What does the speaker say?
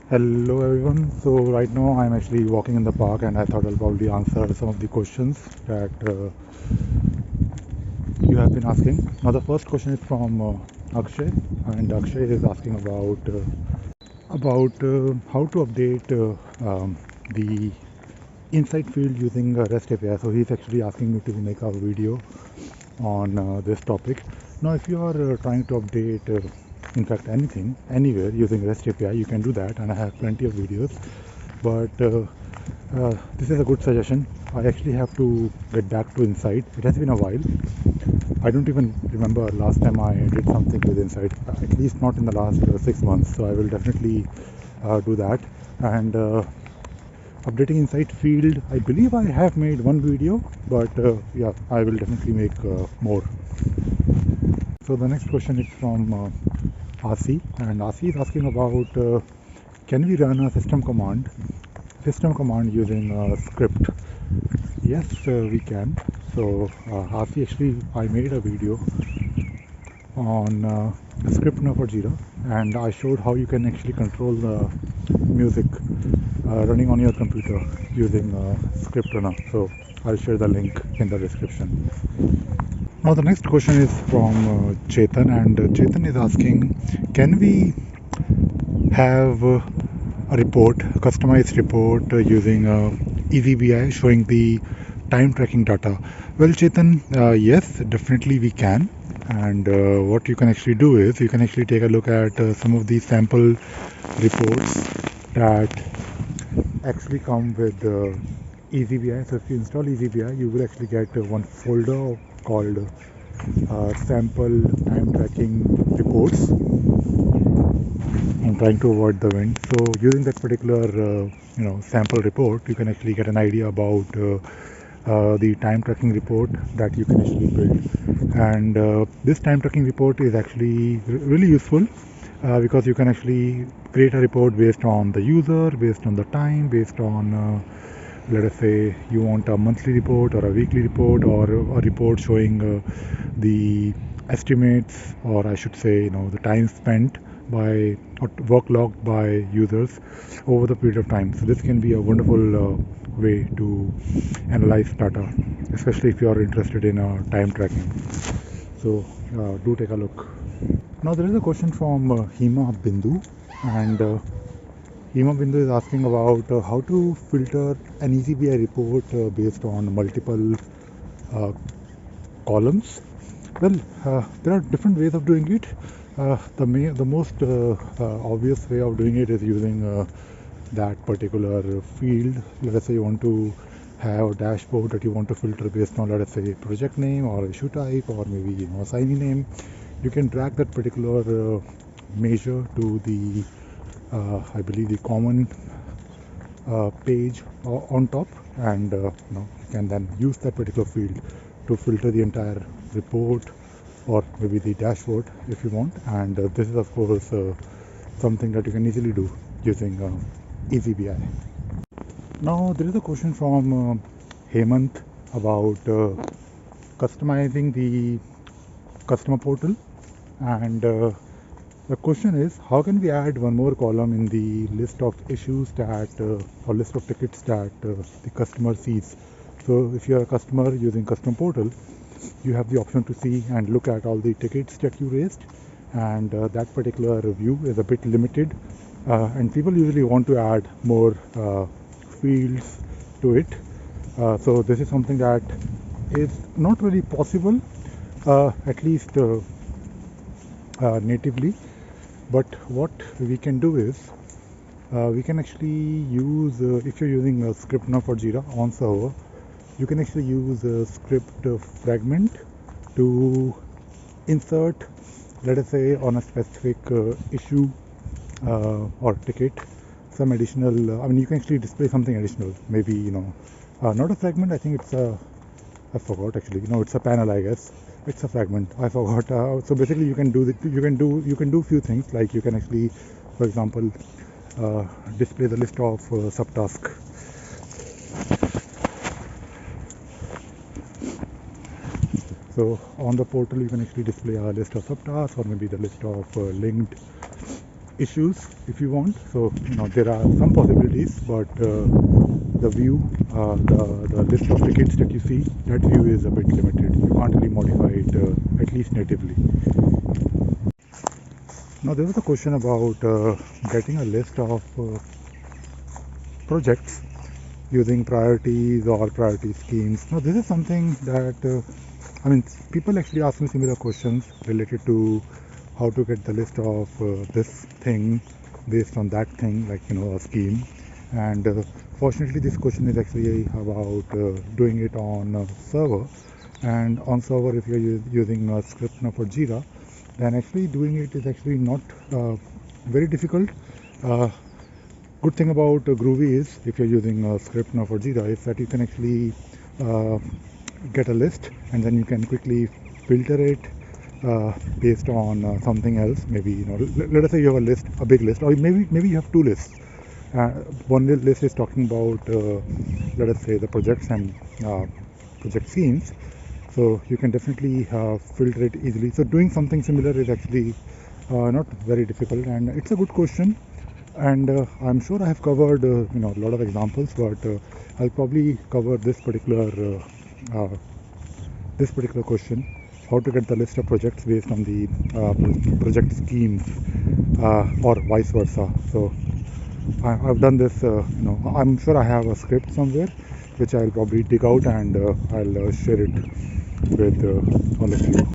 Hello everyone. So right now I'm actually walking in the park and I thought I'll probably answer some of the questions that you have been asking. Now the first question is from Akshay, and Akshay is asking about how to update the insight field using REST API. So he's actually asking me to make a video on this topic. Now, if you are trying to update, in fact, anything, anywhere using REST API, you can do that, and I have plenty of videos. But this is a good suggestion. I actually have to get back to Insight. It has been a while. I don't even remember last time I did something with Insight, at least not in the last 6 months. So I will definitely do that. And updating Insight field, I believe I have made one video, but yeah, I will definitely make more. So the next question is from Asi, and Asi is asking about can we run a system command using a script? Yes, we can. So Asi, actually I made a video on ScriptRunner for Jira, and I showed how you can actually control the music running on your computer using ScriptRunner. So I'll share the link in the description. Now the next question is from Chetan, and Chetan is asking, can we have a report, a customized report using eazyBI showing the time tracking data? Well, Chetan, yes, definitely we can. And what you can actually do is you can actually take a look at some of the sample reports that actually come with eazyBI. So if you install eazyBI, you will actually get one folder called sample time tracking reports. I'm trying to avoid the wind. So using that particular sample report, you can actually get an idea about the time tracking report that you can actually build. And this time tracking report is actually really useful because you can actually create a report based on the user, based on the time, based on let us say you want a monthly report or a weekly report or a report showing the estimates, or I should say the time spent by or work logged by users over the period of time. So this can be a wonderful way to analyze data, especially if you are interested in time tracking. So do take a look. Now there is a question from Hema Bindu, and Hema Bindu is asking about how to filter an eazyBI report based on multiple columns. Well, there are different ways of doing it. The most obvious way of doing it is using that particular field. Let us say you want to have a dashboard that you want to filter based on, let us say, project name or issue type or maybe assignee name. You can drag that particular measure to the I believe the common page on top, and you can then use that particular field to filter the entire report or maybe the dashboard if you want. And this is of course something that you can easily do using eazyBI. Now there is a question from Hemant about customizing the customer portal, and the question is, how can we add one more column in the list of issues that or list of tickets that the customer sees? So if you are a customer using custom portal, you have the option to see and look at all the tickets that you raised, and that particular view is a bit limited, and people usually want to add more fields to it. So this is something that is not really possible, at least natively. But what we can do is we can actually use, if you're using a ScriptRunner for Jira on server, you can actually use a script fragment to insert, let us say, on a specific issue or ticket, some additional, I mean, you can actually display something additional, maybe, not a fragment, I think it's a, I forgot actually, it's a panel, I guess. It's a fragment, I forgot. So basically you can do few things, like you can actually, for example, display the list of subtasks. So on the portal you can actually display a list of subtasks or maybe the list of linked issues if you want. So there are some possibilities, but the view, the list of tickets that you see, that view is a bit limited. You can't really modify it, at least natively. Now there was a question about getting a list of projects using priorities or priority schemes. Now this is something that people actually ask me similar questions related to how to get the list of this thing based on that thing, like a scheme. And fortunately, this question is actually about doing it on a server. And on server, if you're using ScriptRunner for Jira, then actually doing it is actually not very difficult. Good thing about Groovy is, if you're using ScriptRunner for Jira, is that you can actually get a list, and then you can quickly filter it based on something else. Maybe let us say you have a list, a big list, or maybe you have two lists. One list is talking about let us say the projects and project scenes, so you can definitely filter it easily. So doing something similar is actually not very difficult, and it's a good question. And I'm sure I have covered a lot of examples, but I'll probably cover this particular question: how to get the list of projects based on the project schemes, or vice versa. So I've done this. I'm sure I have a script somewhere, which I'll probably dig out, and I'll share it with all of you.